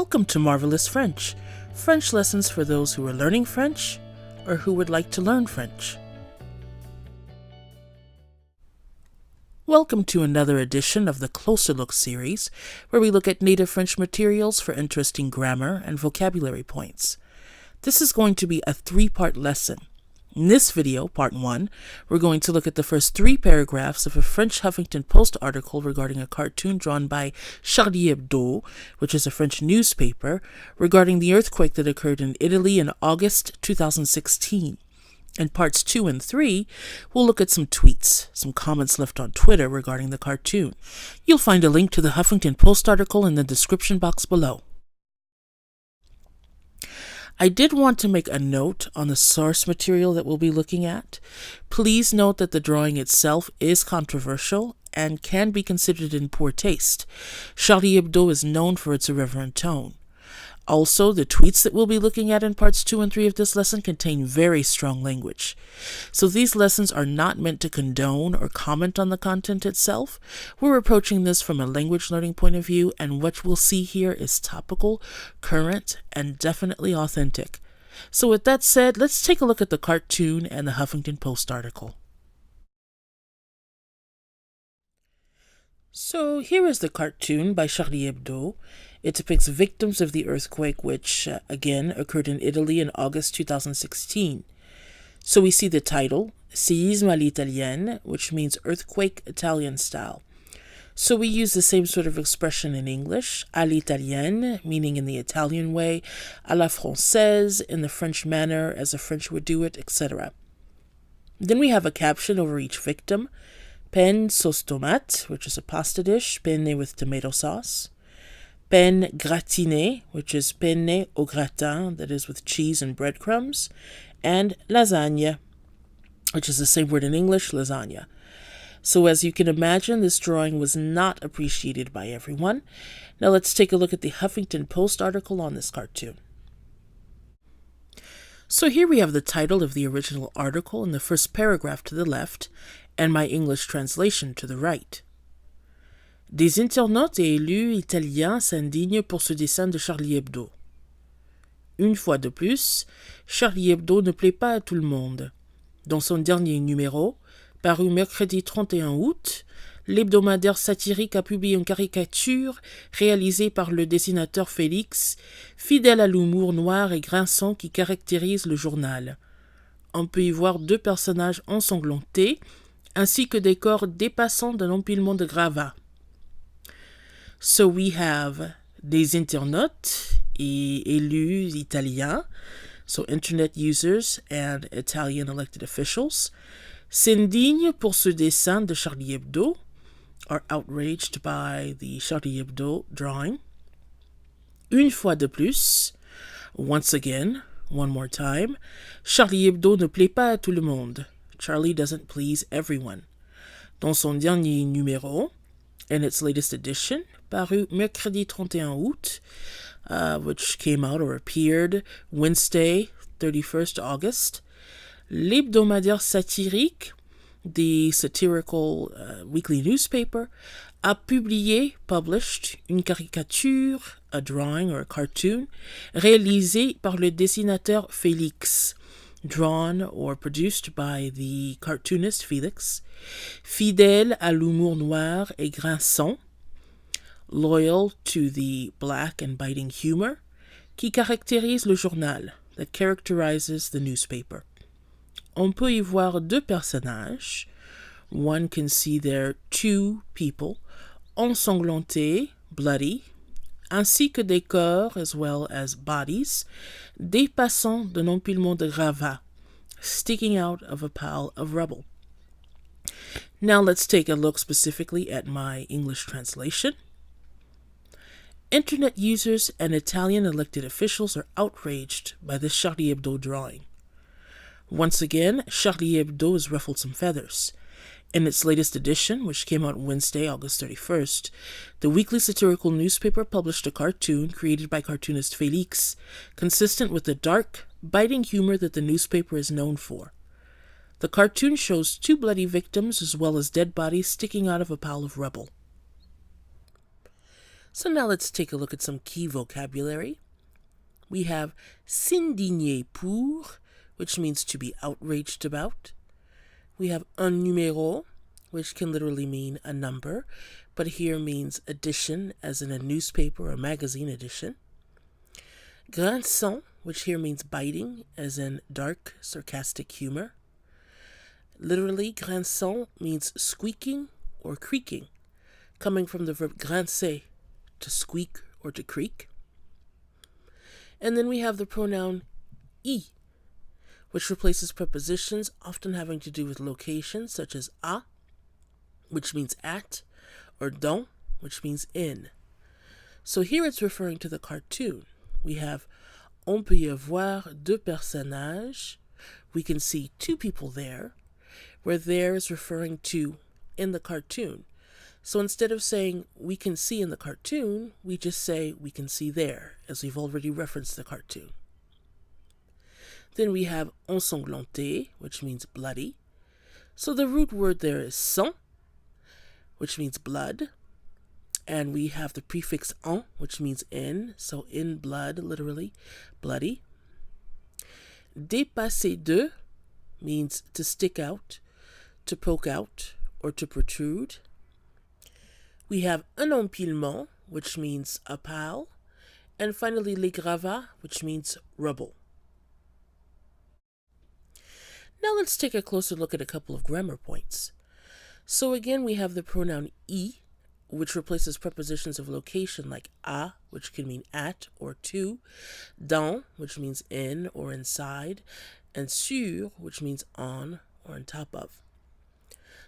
Welcome to Marvelous French, French lessons for those who are learning French or who would like to learn French. Welcome to another edition of the Closer Look series, where we look at native French materials for interesting grammar and vocabulary points. This is going to be a three-part lesson. In this video, part 1, we're going to look at the first 3 paragraphs of a French Huffington Post article regarding a cartoon drawn by Charlie Hebdo, which is a French newspaper, regarding the earthquake that occurred in Italy in August 2016. In parts 2 and 3, we'll look at some tweets, some comments left on Twitter regarding the cartoon. You'll find a link to the Huffington Post article in the description box below. I did want to make a note on the source material that we'll be looking at. Please note that the drawing itself is controversial and can be considered in poor taste. Charlie Hebdo is known for its irreverent tone. Also, the tweets that we'll be looking at in parts 2 and 3 of this lesson contain very strong language. So these lessons are not meant to condone or comment on the content itself. We're approaching this from a language learning point of view, and what we'll see here is topical, current, and definitely authentic. So with that said, let's take a look at the cartoon and the Huffington Post article. So here is the cartoon by Charlie Hebdo. It depicts victims of the earthquake which, again, occurred in Italy in August 2016. So we see the title, Séisme à l'italienne, which means earthquake Italian style. So we use the same sort of expression in English, à l'italienne, meaning in the Italian way, à la française, in the French manner, as a French would do it, etc. Then we have a caption over each victim, penne sauce tomate, which is a pasta dish, penne with tomato sauce. Penne gratinée, which is penne au gratin, that is with cheese and breadcrumbs, and lasagne, which is the same word in English, lasagna. So as you can imagine, this drawing was not appreciated by everyone. Now let's take a look at the Huffington Post article on this cartoon. So here we have the title of the original article in the first paragraph to the left, and my English translation to the right. Des internautes et élus italiens s'indignent pour ce dessin de Charlie Hebdo. Une fois de plus, Charlie Hebdo ne plaît pas à tout le monde. Dans son dernier numéro, paru mercredi 31 août, l'hebdomadaire satirique a publié une caricature réalisée par le dessinateur Félix, fidèle à l'humour noir et grinçant qui caractérise le journal. On peut y voir 2 personnages ensanglantés, ainsi que des corps dépassant d'un empilement de gravats. So we have des internautes et élus italiens, so internet users and Italian elected officials, s'indignent pour ce dessin de Charlie Hebdo, are outraged by the Charlie Hebdo drawing. Une fois de plus, once again, one more time, Charlie Hebdo ne plaît pas à tout le monde. Charlie doesn't please everyone. Dans son dernier numéro, in its latest edition, paru mercredi 31 août, which came out or appeared Wednesday, 31st August, l'hebdomadaire satirique, the satirical weekly newspaper, a published une caricature, a drawing or a cartoon, réalisée par le dessinateur Félix, drawn or produced by the cartoonist Félix, fidèle à l'humour noir et grinçant, loyal to the black and biting humor, qui caractérise le journal, that characterizes the newspaper. On peut y voir 2 personnages. One can see there 2 people, ensanglantés, bloody, ainsi que des corps as well as bodies, dépassant d'un empilement de gravats, sticking out of a pile of rubble. Now let's take a look specifically at my English translation. Internet users and Italian elected officials are outraged by this Charlie Hebdo drawing. Once again, Charlie Hebdo has ruffled some feathers. In its latest edition, which came out Wednesday, August 31st, the weekly satirical newspaper published a cartoon created by cartoonist Félix, consistent with the dark, biting humor that the newspaper is known for. The cartoon shows 2 bloody victims as well as dead bodies sticking out of a pile of rubble. So now let's take a look at some key vocabulary. We have s'indigner pour, which means to be outraged about. We have un numéro, which can literally mean a number, but here means edition, as in a newspaper or magazine edition. Grinçant, which here means biting, as in dark, sarcastic humor. Literally, grinçant means squeaking or creaking, coming from the verb grincer, to squeak or to creak. And then we have the pronoun I, which replaces prepositions often having to do with location, such as à, which means at, or dans, which means in. So here it's referring to the cartoon. We have on peut y avoir deux personnages. We can see two people there, where there is referring to in the cartoon. So instead of saying we can see in the cartoon, we just say we can see there, as we've already referenced the cartoon. Then we have ensanglanté, which means bloody. So the root word there is sang, which means blood. And we have the prefix en, which means in, so in blood, literally, bloody. Dépasser de means to stick out, to poke out, or to protrude. We have un empilement, which means a pile. And finally, les gravats, which means rubble. Now let's take a closer look at a couple of grammar points. So again, we have the pronoun I, which replaces prepositions of location like à, which can mean at or to, dans, which means in or inside, and sur, which means on or on top of.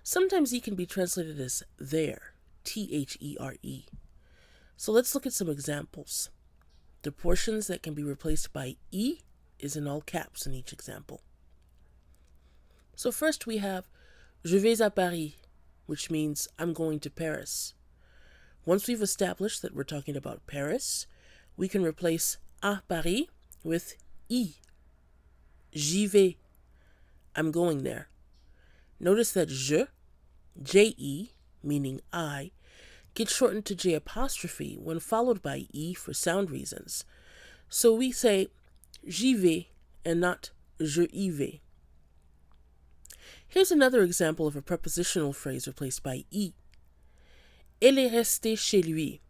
Sometimes I can be translated as there, T-H-E-R-E. So let's look at some examples. The portions that can be replaced by I is in all caps in each example. So first we have je vais à Paris, which means I'm going to Paris. Once we've established that we're talking about Paris, we can replace à Paris with I. J'y vais. I'm going there. Notice that je, J-E, meaning I, gets shortened to J apostrophe when followed by E for sound reasons. So we say j'y vais and not je y vais. Here's another example of a prepositional phrase replaced by I. Elle est restée chez lui.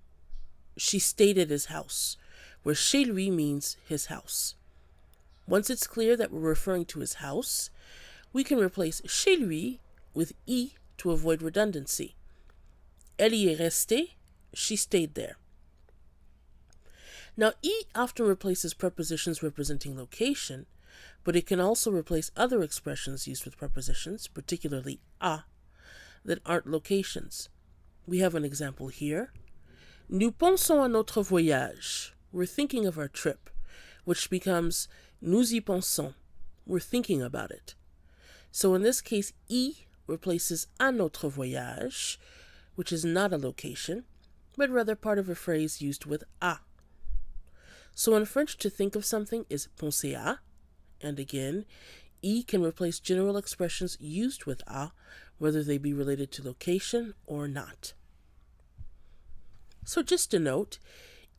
She stayed at his house, where chez lui means his house. Once it's clear that we're referring to his house, we can replace chez lui with I to avoid redundancy. Elle y est restée, she stayed there. Now, I often replaces prepositions representing location, but it can also replace other expressions used with prepositions, particularly à, that aren't locations. We have an example here. Nous pensons à notre voyage. We're thinking of our trip, which becomes nous y pensons. We're thinking about it. So in this case, I replaces à notre voyage, which is not a location, but rather part of a phrase used with à. So in French, to think of something is penser à, and again, I can replace general expressions used with à, whether they be related to location or not. So just a note,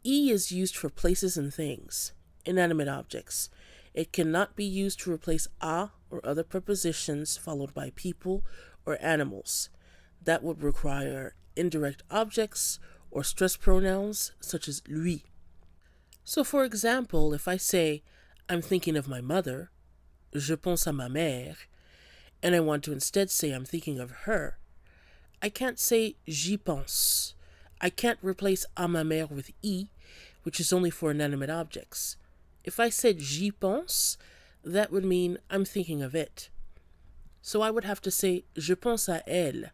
I is used for places and things, inanimate objects. It cannot be used to replace à or other prepositions followed by people or animals. That would require indirect objects or stress pronouns such as lui. So for example, if I say, I'm thinking of my mother, je pense à ma mère, and I want to instead say I'm thinking of her, I can't say j'y pense. I can't replace à ma mère with I, which is only for inanimate objects. If I said j'y pense, that would mean I'm thinking of it. So I would have to say je pense à elle.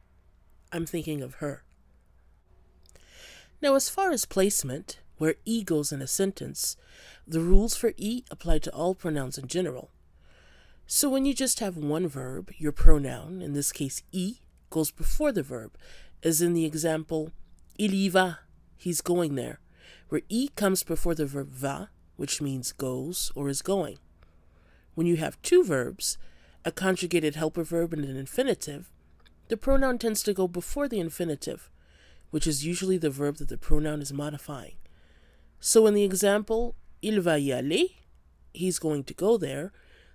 I'm thinking of her. Now, as far as placement, where I goes in a sentence, the rules for I apply to all pronouns in general. So when you just have one verb, your pronoun, in this case I, goes before the verb, as in the example, il y va, he's going there, where I comes before the verb va, which means goes or is going. When you have two verbs, a conjugated helper verb and an infinitive, the pronoun tends to go before the infinitive, which is usually the verb that the pronoun is modifying. So in the example, il va y aller, he's going to go there,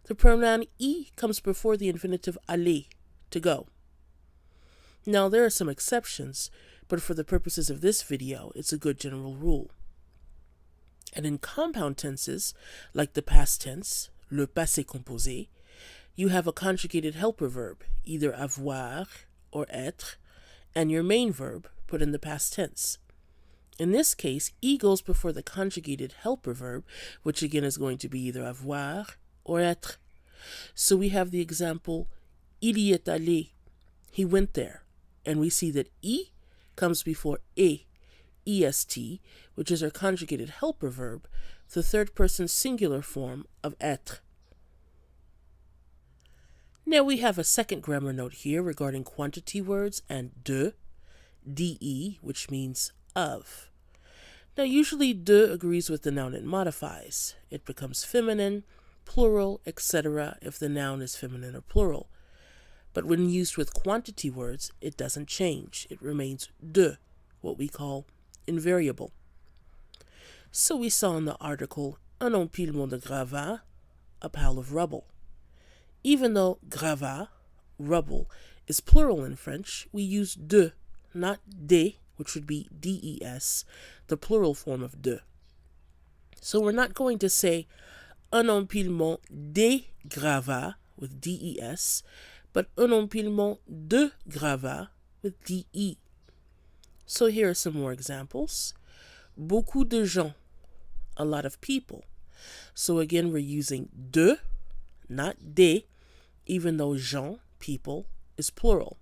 the pronoun y comes before the infinitive aller, to go. Now there are some exceptions, but for the purposes of this video, it's a good general rule. And in compound tenses, like the past tense, le passé composé, you have a conjugated helper verb, either avoir or être, and your main verb put in the past tense. In this case, y goes before the conjugated helper verb, which again is going to be either avoir or être. So we have the example, il y est allé, he went there, and we see that y comes before est, which is our conjugated helper verb, the third person singular form of être. Now we have a second grammar note here regarding quantity words and de, which means of. Now usually de agrees with the noun it modifies. It becomes feminine, plural, etc. if the noun is feminine or plural. But when used with quantity words, it doesn't change. It remains de, what we call invariable. So we saw in the article, un empilement de gravats, a pile of rubble. Even though gravat, rubble, is plural in French, we use de, not des, which would be des, the plural form of de. So we're not going to say un empilement des gravats with des, but un empilement de gravats with de. So here are some more examples. Beaucoup de gens, a lot of people. So again, we're using de, not des, even though gens, people, is plural.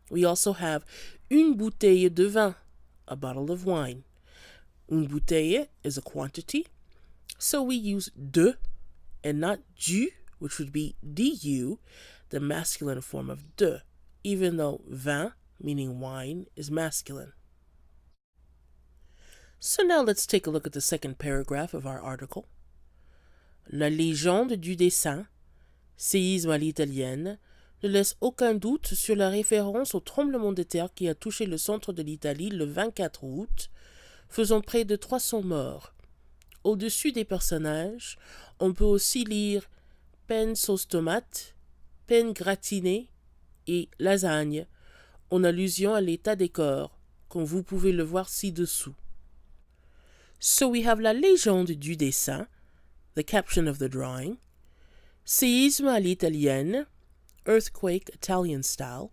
We also have une bouteille de vin, a bottle of wine. Une bouteille is a quantity, so we use de and not du, which would be du, the masculine form of de, even though vin, meaning wine, is masculine. So now let's take a look at the second paragraph of our article. La légende du dessin, séisme à l'italienne, ne laisse aucun doute sur la référence au tremblement de terre qui a touché le centre de l'Italie le 24 août, faisant près de 300 morts. Au-dessus des personnages, on peut aussi lire peine sauce tomate, peine gratinée et lasagne, en allusion à l'état des corps, comme vous pouvez le voir ci-dessous. So we have la légende du dessin, the caption of the drawing, séisme à l'italienne, earthquake Italian style,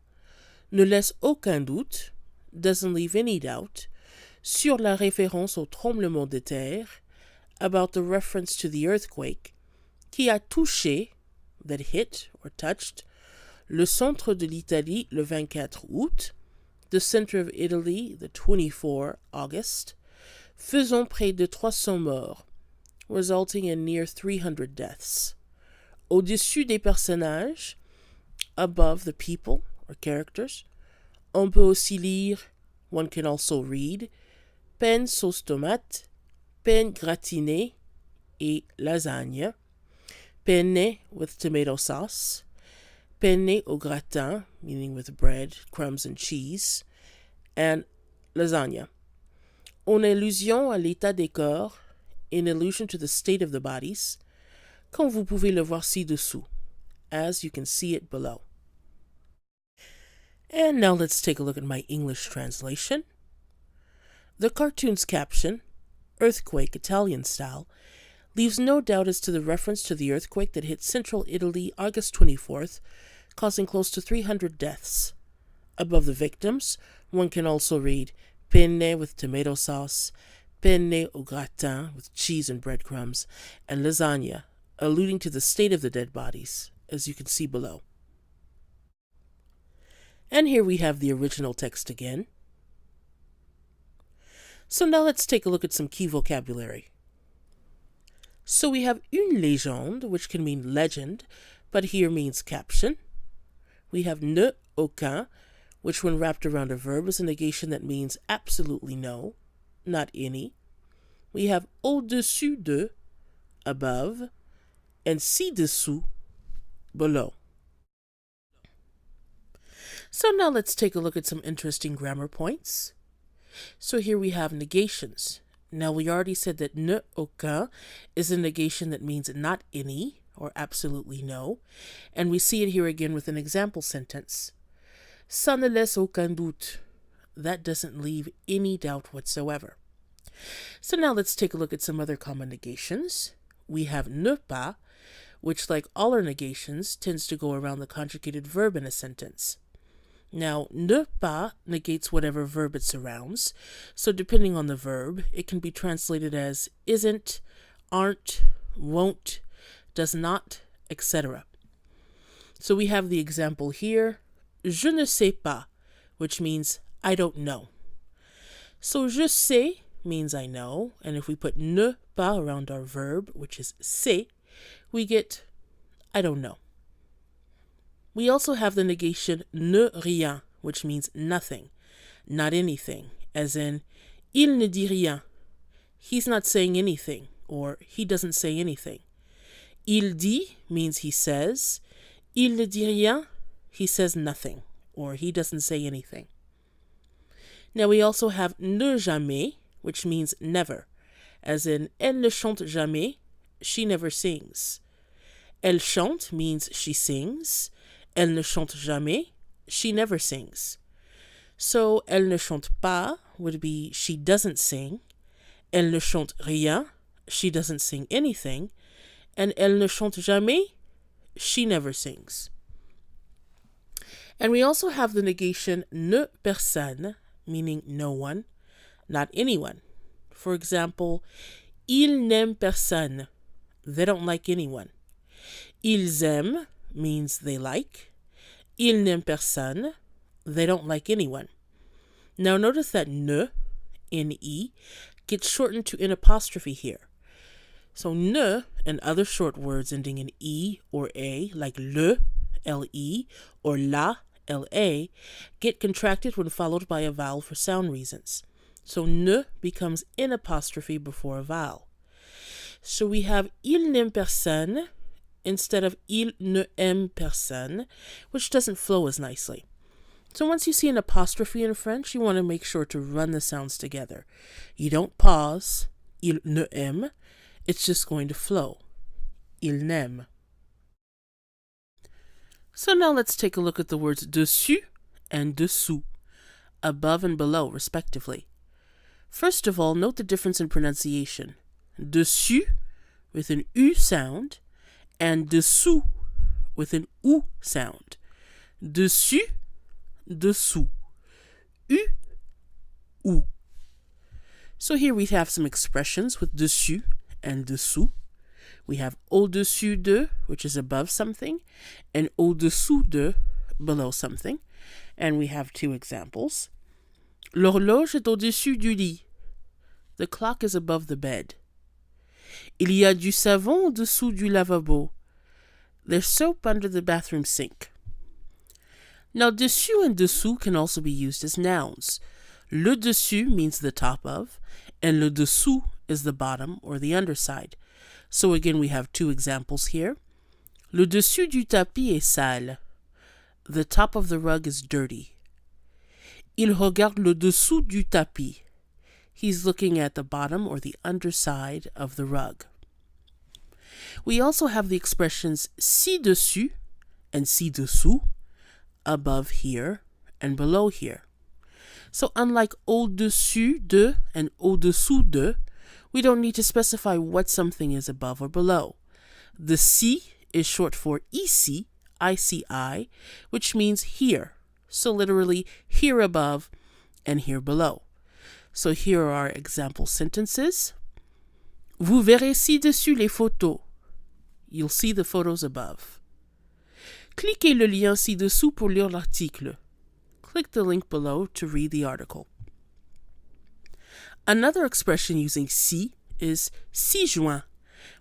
ne laisse aucun doute, doesn't leave any doubt, sur la référence au tremblement de terre, about the reference to the earthquake, qui a touché, that hit or touched, le centre de l'Italie le 24 août, the center of Italy the 24 August, faisant près de 300 morts, resulting in near 300 deaths. Au-dessus des personnages, above the people or characters, on peut aussi lire, one can also read, peine sauce tomate, peine gratinée et lasagne, penne with tomato sauce, penne au gratin, meaning with bread, crumbs and cheese, and lasagna. En allusion à l'état des corps, in allusion to the state of the bodies, comme vous pouvez le voir ci-dessous, as you can see it below. And now let's take a look at my English translation. The cartoon's caption, earthquake Italian style, leaves no doubt as to the reference to the earthquake that hit central Italy August 24th, causing close to 300 deaths. Above the victims, one can also read penne with tomato sauce, penne au gratin with cheese and breadcrumbs, and lasagna, alluding to the state of the dead bodies, as you can see below. And here we have the original text again. So now let's take a look at some key vocabulary. So we have une légende, which can mean legend, but here means caption. We have ne aucun, which when wrapped around a verb is a negation that means absolutely no, not any. We have au-dessus de, above, and ci-dessous, below. So now let's take a look at some interesting grammar points. So here we have negations. Now we already said that ne aucun is a negation that means not any or absolutely no. And we see it here again with an example sentence. Ça ne laisse aucun doute. That doesn't leave any doubt whatsoever. So now let's take a look at some other common negations. We have ne pas, which like all our negations tends to go around the conjugated verb in a sentence. Now, ne pas negates whatever verb it surrounds, so depending on the verb, it can be translated as isn't, aren't, won't, does not, etc. So we have the example here, je ne sais pas, which means I don't know. So je sais means I know, and if we put ne pas around our verb, which is sais, we get I don't know. We also have the negation ne rien, which means nothing, not anything, as in il ne dit rien. He's not saying anything, or he doesn't say anything. Il dit means he says. Il ne dit rien, he says nothing, or he doesn't say anything. Now we also have ne jamais, which means never, as in elle ne chante jamais, she never sings. Elle chante means she sings. Elle ne chante jamais, she never sings. So, elle ne chante pas would be she doesn't sing. Elle ne chante rien, she doesn't sing anything. And elle ne chante jamais, she never sings. And we also have the negation ne personne, meaning no one, not anyone. For example, ils n'aiment personne. They don't like anyone. Ils aiment means they like. Ils n'aiment personne. They don't like anyone. Now notice that ne, N-E, gets shortened to an apostrophe here. So ne and other short words ending in E or A, like le, L-E, or la, L-A, get contracted when followed by a vowel for sound reasons. So ne becomes an apostrophe before a vowel. So we have il n'aime personne instead of il ne aime personne, which doesn't flow as nicely. So once you see an apostrophe in French, you want to make sure to run the sounds together. You don't pause, il ne aime, it's just going to flow. Il n'aime. So now let's take a look at the words dessus and dessous, above and below respectively. First of all, note the difference in pronunciation. Dessus with an U sound, and dessous with an OU sound. Dessus, dessous. U, OU. So here we have some expressions with dessus and dessous. We have au-dessus de, which is above something, and au-dessous de, below something. And we have two examples. L'horloge est au-dessus du lit. The clock is above the bed. Il y a du savon au-dessous du lavabo. There's soap under the bathroom sink. Now, dessus and dessous can also be used as nouns. Le dessus means the top of, and le dessous is the bottom or the underside. So again, we have two examples here. Le dessus du tapis est sale. The top of the rug is dirty. Il regarde le dessous du tapis. He's looking at the bottom or the underside of the rug. We also have the expressions ci-dessus and ci-dessous, above here and below here. So unlike au-dessus de and au-dessous de, we don't need to specify what something is above or below. The ci is short for ici, I-C-I, which means here. So literally here above and here below. So here are our example sentences. Vous verrez ci-dessus les photos. You'll see the photos above. Cliquez le lien ci-dessous pour lire l'article. Click the link below to read the article. Another expression using ci is ci-joint,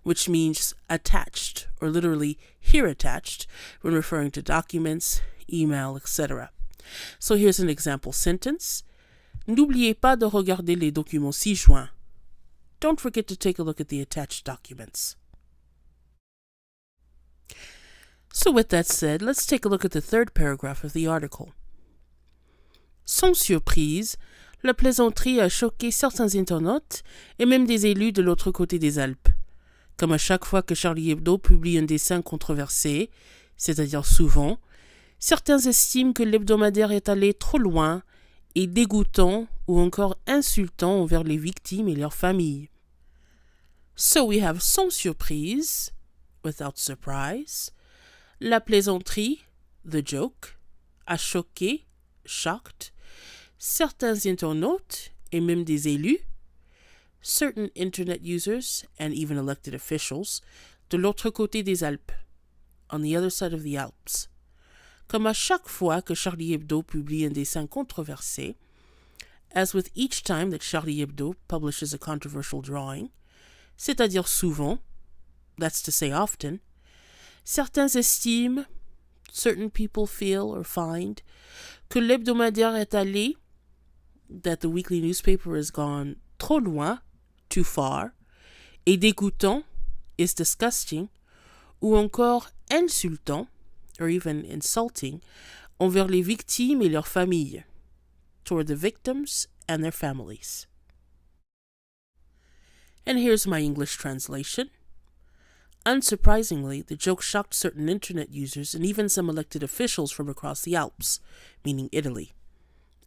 which means attached, or literally here attached, when referring to documents, email, etc. So here's an example sentence. N'oubliez pas de regarder les documents ci-joints. Don't forget to take a look at the attached documents. So with that said, let's take a look at the third paragraph of the article. Sans surprise, La plaisanterie a choqué certains internautes et même des élus de l'autre côté des Alpes. Comme à chaque fois que Charlie Hebdo publie un dessin controversé, c'est-à-dire souvent, certains estiment que l'hebdomadaire est allé trop loin et dégoûtant ou encore insultant envers les victimes et leurs familles. So we have sans surprise, without surprise, la plaisanterie, the joke, a choqué, shocked, certains internautes et même des élus, certain internet users and even elected officials, de l'autre côté des Alpes, on the other side of the Alps. Comme à chaque fois que Charlie Hebdo publie un dessin controversé, as with each time that Charlie Hebdo publishes a controversial drawing, c'est-à-dire souvent, that's to say often, certains estiment, certain people feel or find, que l'hebdomadaire est allé, that the weekly newspaper has gone trop loin, too far, et dégoûtant, is disgusting, ou encore insultant, or even insulting, envers les victimes et leurs familles, toward the victims and their families. And here's my English translation. Unsurprisingly, the joke shocked certain internet users and even some elected officials from across the Alps, meaning Italy.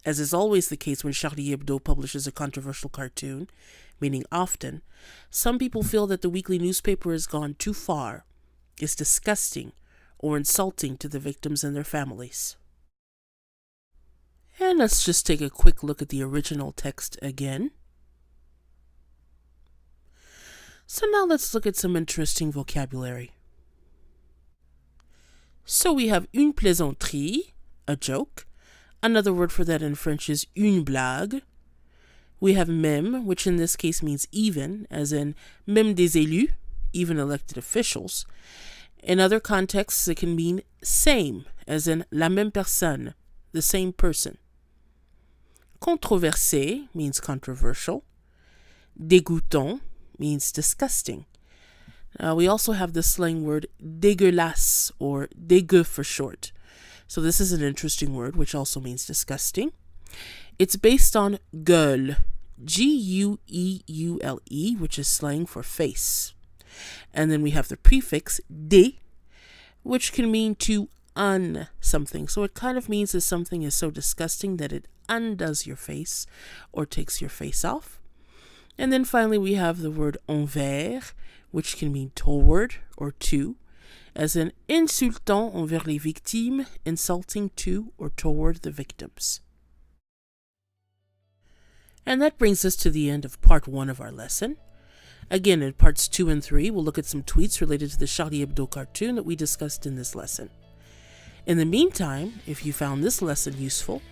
As is always the case when Charlie Hebdo publishes a controversial cartoon, meaning often, some people feel that the weekly newspaper has gone too far, is disgusting, or insulting to the victims and their families. And let's just take a quick look at the original text again. So now let's look at some interesting vocabulary. So we have une plaisanterie, a joke. Another word for that in French is une blague. We have même, which in this case means even, as in même des élus, even elected officials. In other contexts, it can mean same, as in la même personne, the same person. Controversé means controversial. Dégoûtant means disgusting. We also have the slang word dégueulasse, or dégueu for short. So this is an interesting word, which also means disgusting. It's based on gueule, G-U-E-U-L-E, which is slang for face. And then we have the prefix dé, which can mean to un something. So it kind of means that something is so disgusting that it undoes your face or takes your face off. And then finally we have the word envers, which can mean toward or to, as in insultant envers les victimes, insulting to or toward the victims. And that brings us to the end of part 1 of our lesson. Again, in parts 2 and 3, we'll look at some tweets related to the Charlie Hebdo cartoon that we discussed in this lesson. In the meantime, if you found this lesson useful,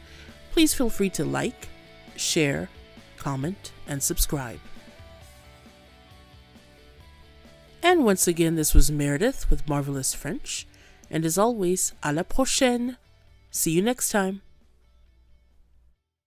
please feel free to like, share, comment, and subscribe. And once again, this was Meredith with Marvelous French, and as always, à la prochaine! See you next time!